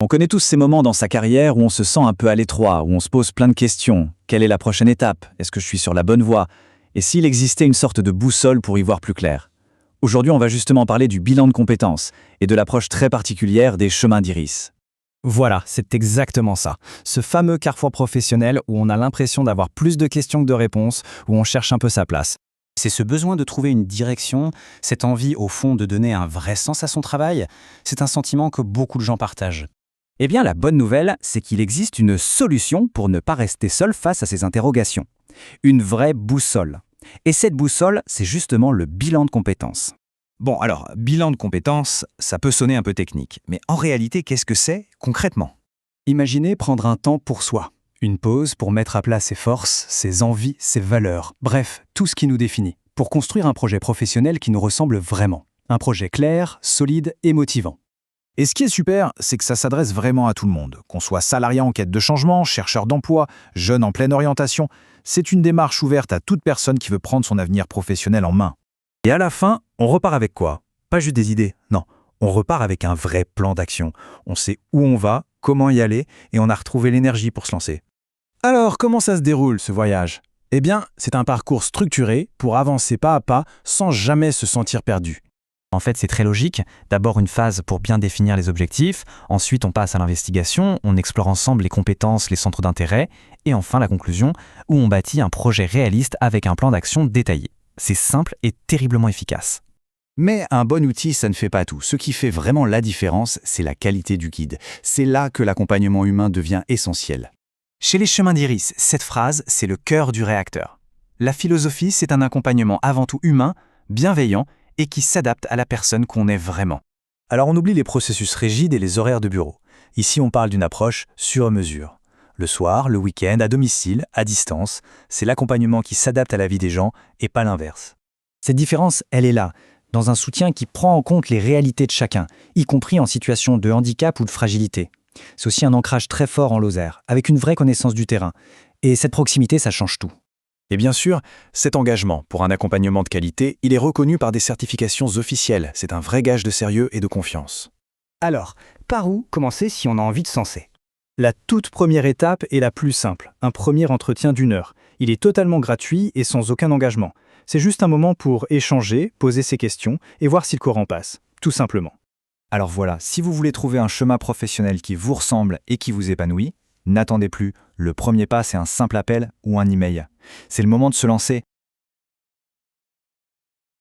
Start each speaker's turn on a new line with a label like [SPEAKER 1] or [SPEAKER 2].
[SPEAKER 1] On connaît tous ces moments dans sa carrière où on se sent un peu à l'étroit, où on se pose plein de questions. Quelle est la prochaine étape? Est-ce que je suis sur la bonne voie? Et s'il existait une sorte de boussole pour y voir plus clair? Aujourd'hui, on va justement parler du bilan de compétences et de l'approche très particulière des chemins d'Iris.
[SPEAKER 2] Voilà, c'est exactement ça. Ce fameux carrefour professionnel où on a l'impression d'avoir plus de questions que de réponses, où on cherche un peu sa place.
[SPEAKER 3] C'est ce besoin de trouver une direction, cette envie au fond de donner un vrai sens à son travail, c'est un sentiment que beaucoup de gens partagent.
[SPEAKER 4] Eh bien, la bonne nouvelle, c'est qu'il existe une solution pour ne pas rester seul face à ces interrogations. Une vraie boussole. Et cette boussole, c'est justement le bilan de compétences.
[SPEAKER 5] Bon, alors, bilan de compétences, ça peut sonner un peu technique, mais en réalité, qu'est-ce que c'est concrètement?
[SPEAKER 2] Imaginez prendre un temps pour soi. Une pause pour mettre à plat ses forces, ses envies, ses valeurs. Bref, tout ce qui nous définit. Pour construire un projet professionnel qui nous ressemble vraiment. Un projet clair, solide et motivant.
[SPEAKER 5] Et ce qui est super, c'est que ça s'adresse vraiment à tout le monde. Qu'on soit salarié en quête de changement, chercheur d'emploi, jeune en pleine orientation, c'est une démarche ouverte à toute personne qui veut prendre son avenir professionnel en main.
[SPEAKER 6] Et à la fin, on repart avec quoi? Pas juste des idées, non. On repart avec un vrai plan d'action. On sait où on va, comment y aller, et on a retrouvé l'énergie pour se lancer.
[SPEAKER 2] Alors, comment ça se déroule, ce voyage? Eh bien, c'est un parcours structuré pour avancer pas à pas sans jamais se sentir perdu.
[SPEAKER 3] En fait, c'est très logique. D'abord une phase pour bien définir les objectifs, ensuite on passe à l'investigation, on explore ensemble les compétences, les centres d'intérêt, et enfin la conclusion, où on bâtit un projet réaliste avec un plan d'action détaillé. C'est simple et terriblement efficace.
[SPEAKER 4] Mais un bon outil, ça ne fait pas tout. Ce qui fait vraiment la différence, c'est la qualité du guide. C'est là que l'accompagnement humain devient essentiel.
[SPEAKER 3] Chez les chemins d'Iris, cette phrase, c'est le cœur du réacteur. La philosophie, c'est un accompagnement avant tout humain, bienveillant, et qui s'adapte à la personne qu'on est vraiment.
[SPEAKER 6] Alors on oublie les processus rigides et les horaires de bureau. Ici, on parle d'une approche sur mesure. Le soir, le week-end, à domicile, à distance, c'est l'accompagnement qui s'adapte à la vie des gens et pas l'inverse.
[SPEAKER 2] Cette différence, elle est là, dans un soutien qui prend en compte les réalités de chacun, y compris en situation de handicap ou de fragilité. C'est aussi un ancrage très fort en Lozère, avec une vraie connaissance du terrain. Et cette proximité, ça change tout.
[SPEAKER 5] Et bien sûr, cet engagement pour un accompagnement de qualité, il est reconnu par des certifications officielles. C'est un vrai gage de sérieux et de confiance.
[SPEAKER 7] Alors, par où commencer si on a envie de se lancer?
[SPEAKER 2] La toute première étape est la plus simple, un premier entretien d'1 heure. Il est totalement gratuit et sans aucun engagement. C'est juste un moment pour échanger, poser ses questions et voir si le courant passe, tout simplement.
[SPEAKER 1] Alors voilà, si vous voulez trouver un chemin professionnel qui vous ressemble et qui vous épanouit, n'attendez plus. Le premier pas, c'est un simple appel ou un email. C'est le moment de se lancer